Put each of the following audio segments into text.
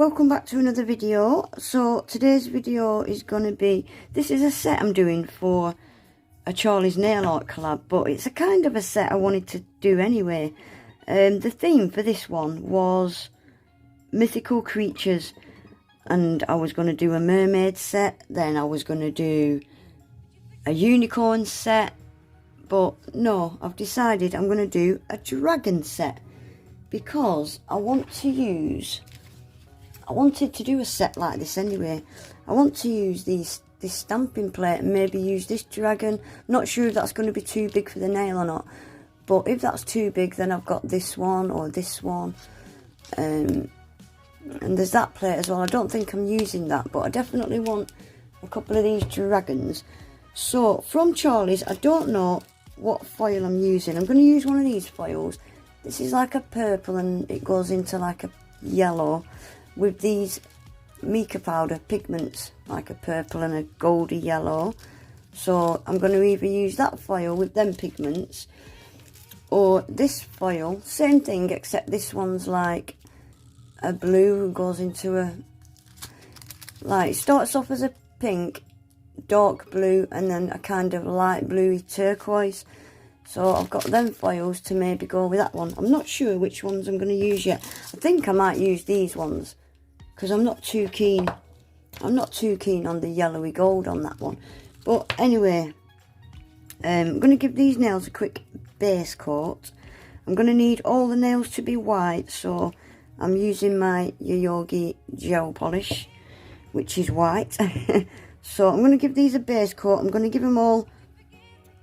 welcome back to another video. So today's video is going to be, this is a set I'm doing for a Charlie's Nail Art collab, but it's a kind of a set I wanted to do anyway. The theme for this one was mythical creatures, and I was going to do a mermaid set, then I was going to do a unicorn set, but no, I've decided I'm going to do a dragon set because I wanted to do a set like this anyway. I want to use this stamping plate and maybe use this dragon. Not sure if that's going to be too big for the nail or not, but if that's too big, then I've got this one or this one, and there's that plate as well. I don't think I'm using that, but I definitely want a couple of these dragons. So from Charlie's, I don't know what foil I'm using. I'm going to use one of these foils. This is like a purple and it goes into like a yellow with these Mica powder pigments, like a purple and a goldy yellow. So I'm going to either use that foil with them pigments or this foil, same thing, except this one's like a blue and goes into a, like, it starts off as a pink, dark blue, and then a kind of light bluey turquoise. So I've got them foils to maybe go with that one. I'm not sure which ones I'm going to use yet. I think I might use these ones because I'm not too keen. I'm not too keen on the yellowy gold on that one. But anyway, I'm going to give these nails a quick base coat. I'm going to need all the nails to be white, so I'm using my Yogi gel polish, which is white. So I'm going to give these a base coat. I'm going to give them all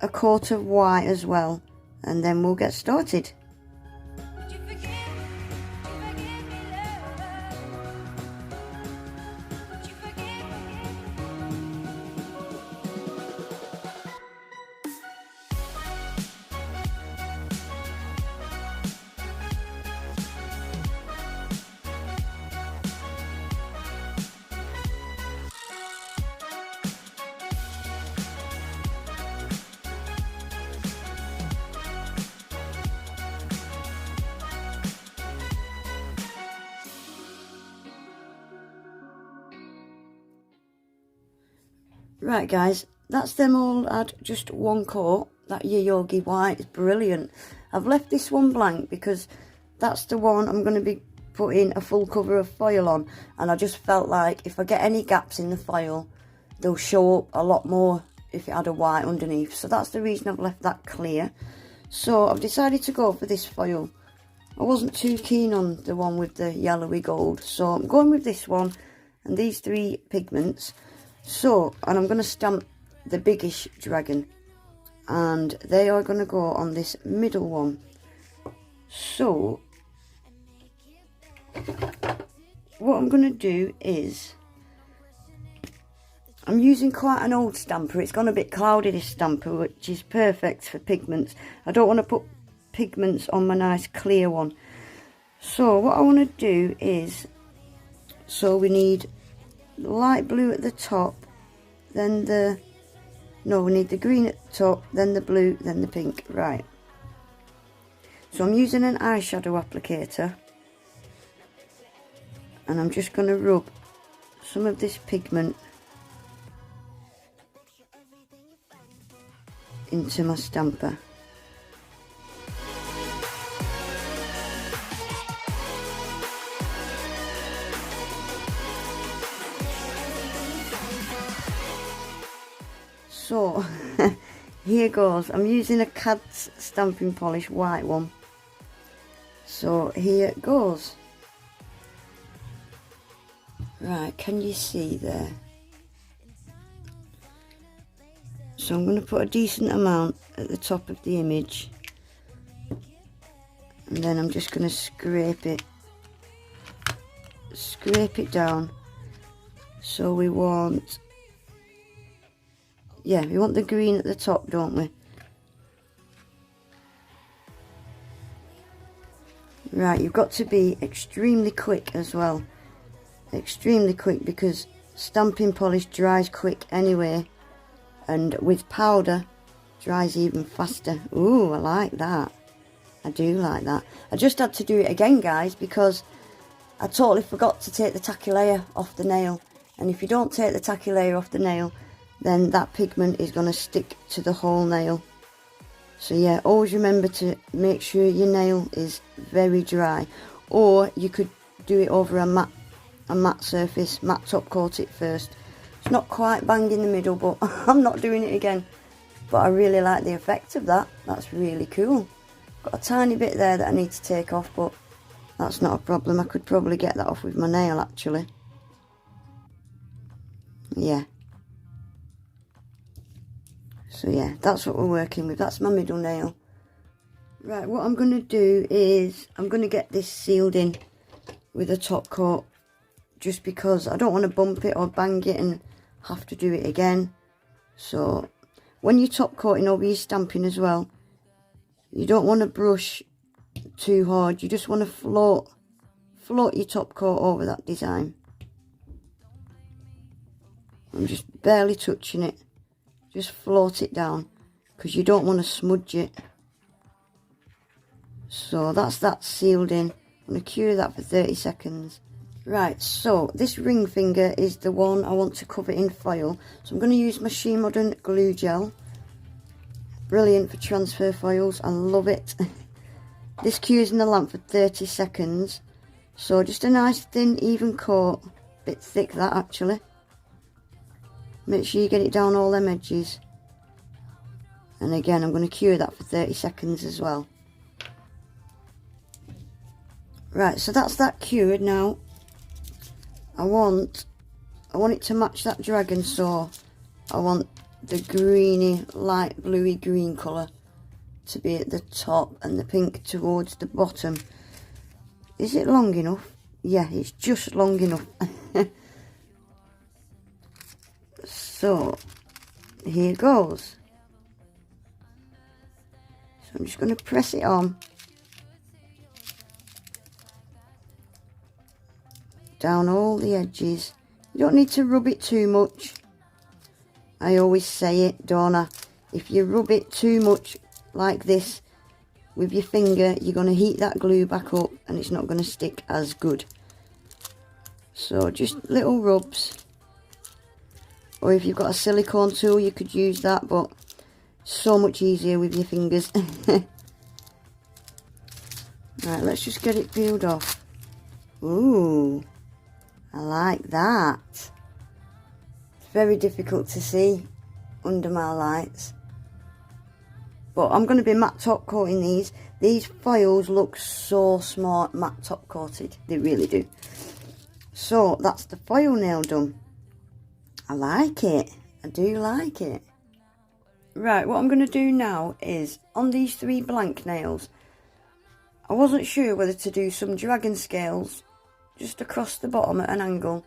a coat of white as well, and then we'll get started. Right guys, that's them all had just one coat. That Yogi white is brilliant. I've left this one blank because that's the one I'm going to be putting a full cover of foil on, and I just felt like if I get any gaps in the foil, they'll show up a lot more if it had a white underneath. So that's the reason I've left that clear. So I've decided to go for this foil. I wasn't too keen on the one with the yellowy gold, so I'm going with this one and these three pigments. So, and I'm going to stamp the biggish dragon, and they are going to go on this middle one. So what I'm going to do is, I'm using quite an old stamper. It's gone a bit cloudy, this stamper, which is perfect for pigments. I don't want to put pigments on my nice clear one. So what I want to do is, so we need light blue at the top, then we need the green at the top, then the blue, then the pink. Right, so I'm using an eyeshadow applicator, and I'm just going to rub some of this pigment into my stamper. So here goes. I'm using a CAD's stamping polish white one. So here it goes. Right, can you see there? So I'm going to put a decent amount at the top of the image, and then I'm just going to scrape it down. So we want, yeah, we want the green at the top, don't we? Right, you've got to be extremely quick as well. Extremely quick, because stamping polish dries quick anyway, and with powder dries even faster. Ooh, I like that. I do like that. I just had to do it again, guys, because I totally forgot to take the tacky layer off the nail, and if you don't take the tacky layer off the nail, then that pigment is going to stick to the whole nail. So yeah, always remember to make sure your nail is very dry, or you could do it over a matte surface, matte top coat it first. It's not quite bang in the middle, but I'm not doing it again. But I really like the effect of that. That's really cool. Got a tiny bit there that I need to take off, but that's not a problem. I could probably get that off with my nail actually. Yeah. So yeah, that's what we're working with. That's my middle nail. Right, what I'm going to do is I'm going to get this sealed in with a top coat, just because I don't want to bump it or bang it and have to do it again. So when you're top coating over your stamping as well, you don't want to brush too hard. You just want to float your top coat over that design. I'm just barely touching it. Just float it down, because you don't want to smudge it. So that's that sealed in. I'm going to cure that for 30 seconds. Right, so this ring finger is the one I want to cover in foil. So I'm going to use my She Modern glue gel. Brilliant for transfer foils, I love it. This cures in the lamp for 30 seconds. So just a nice thin even coat, bit thick that actually. Make sure you get it down all them edges. And again, I'm going to cure that for 30 seconds as well. Right, so that's that cured now. I want it to match that dragon, so I want the greeny, light bluey green colour to be at the top and the pink towards the bottom. Is it long enough? Yeah, it's just long enough. So here goes. So I'm just going to press it on. Down all the edges. You don't need to rub it too much. I always say it, don't I? If you rub it too much like this with your finger, you're going to heat that glue back up and it's not going to stick as good. So just little rubs. Or if you've got a silicone tool, you could use that, but so much easier with your fingers. Right, let's just get it peeled off. Ooh, I like that. It's very difficult to see under my lights. But I'm going to be matte top coating these. These foils look so smart matte top coated. They really do. So that's the foil nail done. I like it. I do like it. Right, what I'm going to do now is, on these 3 blank nails, I wasn't sure whether to do some dragon scales just across the bottom at an angle,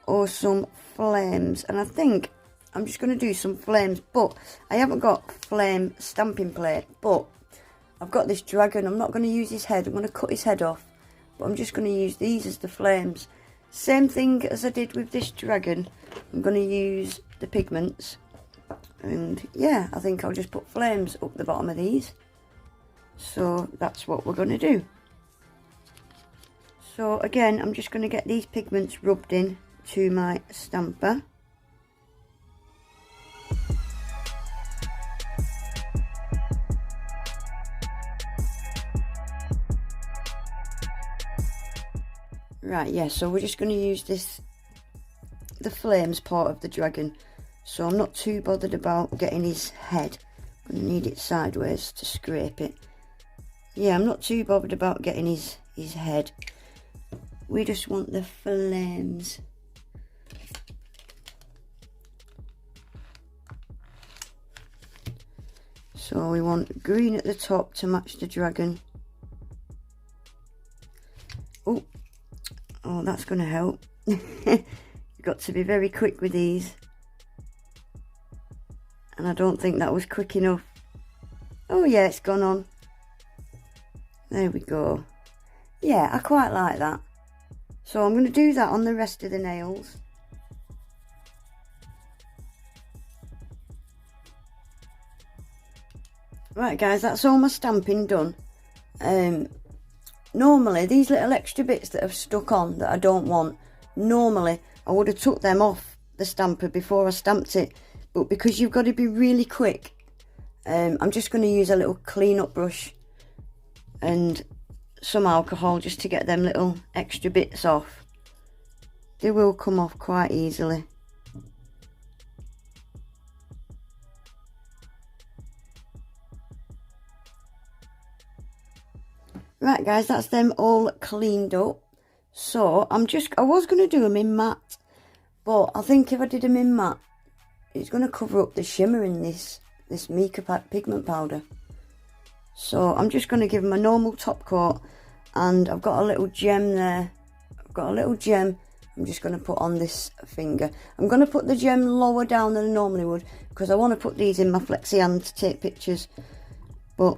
or some flames. And I think I'm just going to do some flames, but I haven't got flame stamping plate. But I've got this dragon. I'm not going to use his head. I'm going to cut his head off, but I'm just going to use these as the flames. Same thing as I did with this dragon. I'm going to use the pigments, and yeah, I think I'll just put flames up the bottom of these. So that's what we're going to do. So again, I'm just going to get these pigments rubbed in to my stamper. Right, yeah, so we're just going to use the flames part of the dragon. So I'm not too bothered about getting his head. I'm going to need it sideways to scrape it. Yeah, I'm not too bothered about getting his head. We just want the flames. So we want green at the top to match the dragon. Oh, that's going to help. You've got to be very quick with these. And I don't think that was quick enough. Oh yeah, it's gone on. There we go. Yeah, I quite like that. So I'm going to do that on the rest of the nails. Right guys, that's all my stamping done. normally these little extra bits that have stuck on that I don't want, normally I would have took them off the stamper before I stamped it, but because you've got to be really quick, I'm just going to use a little clean up brush and some alcohol just to get them little extra bits off. They will come off quite easily. Right guys, that's them all cleaned up. So I was going to do them in matte, but I think if I did them in matte, it's going to cover up the shimmer in this Mica pigment powder. So I'm just going to give them a normal top coat, and I've got a little gem there. I've got a little gem I'm just going to put on this finger. I'm going to put the gem lower down than I normally would, because I want to put these in my flexi hand to take pictures. But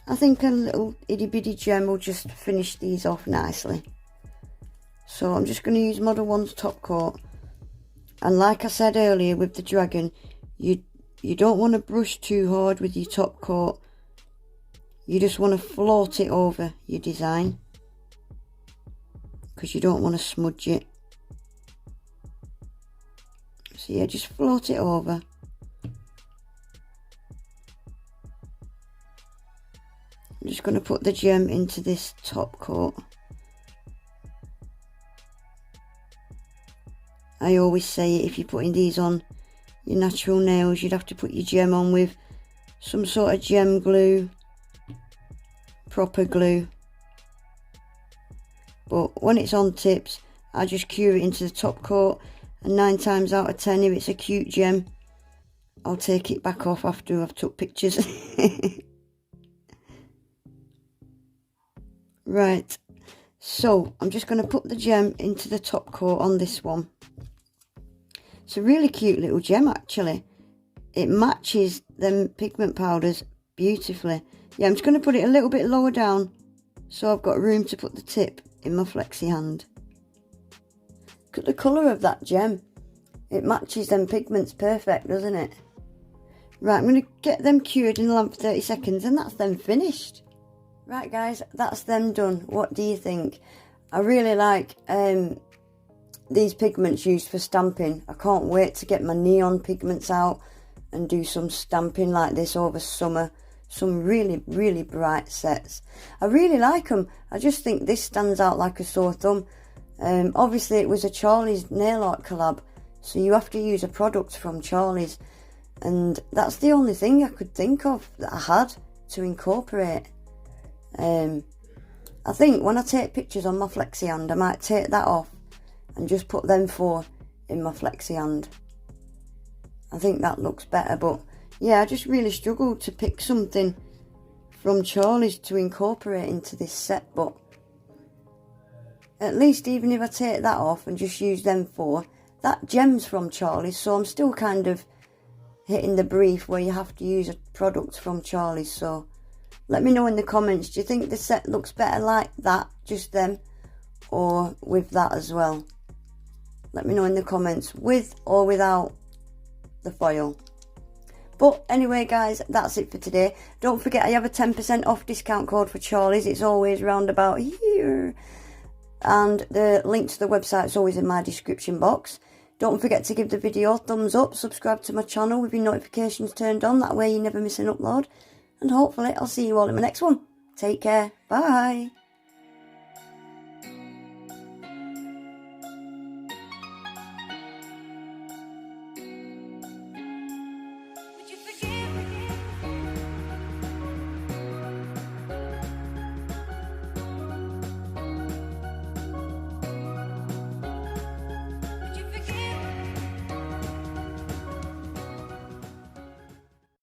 I think a little itty bitty gem will just finish these off nicely. So I'm just going to use Model 1's top coat. And like I said earlier with the dragon, you don't want to brush too hard with your top coat. You just want to float it over your design, because you don't want to smudge it. So yeah, just float it over. I'm just going to put the gem into this top coat. I always say if you're putting these on your natural nails, you'd have to put your gem on with some sort of gem glue, proper glue. But when it's on tips, I just cure it into the top coat, and 9 times out of 10, if it's a cute gem, I'll take it back off after I've took pictures. Right, so I'm just going to put the gem into the top coat on this one. It's a really cute little gem actually. It matches them pigment powders beautifully. Yeah, I'm just going to put it a little bit lower down so I've got room to put the tip in my flexi hand. Look at the colour of that gem. It matches them pigments perfect, doesn't it? Right, I'm going to get them cured in the lamp for 30 seconds and that's them finished. Right guys, that's them done. What do you think? I really like these pigments used for stamping. I can't wait to get my neon pigments out and do some stamping like this over summer. Some really, really bright sets. I really like them. I just think this stands out like a sore thumb. Obviously it was a Charlie's nail art collab, so you have to use a product from Charlie's, and that's the only thing I could think of that I had to incorporate. I think when I take pictures on my flexi hand, I might take that off and just put them 4 in my flexi hand. I think that looks better, but yeah, I just really struggled to pick something from Charlie's to incorporate into this set, but at least even if I take that off and just use them 4, that gem's from Charlie's, so I'm still kind of hitting the brief where you have to use a product from Charlie's. So let me know in the comments, do you think the set looks better like that, just them, or with that as well? Let me know in the comments, with or without the foil. But anyway guys, that's it for today. Don't forget I have a 10% off discount code for Charlie's. It's always round about here. And the link to the website is always in my description box. Don't forget to give the video a thumbs up. Subscribe to my channel with your notifications turned on. That way you never miss an upload. And hopefully I'll see you all in my next one. Take care. Bye.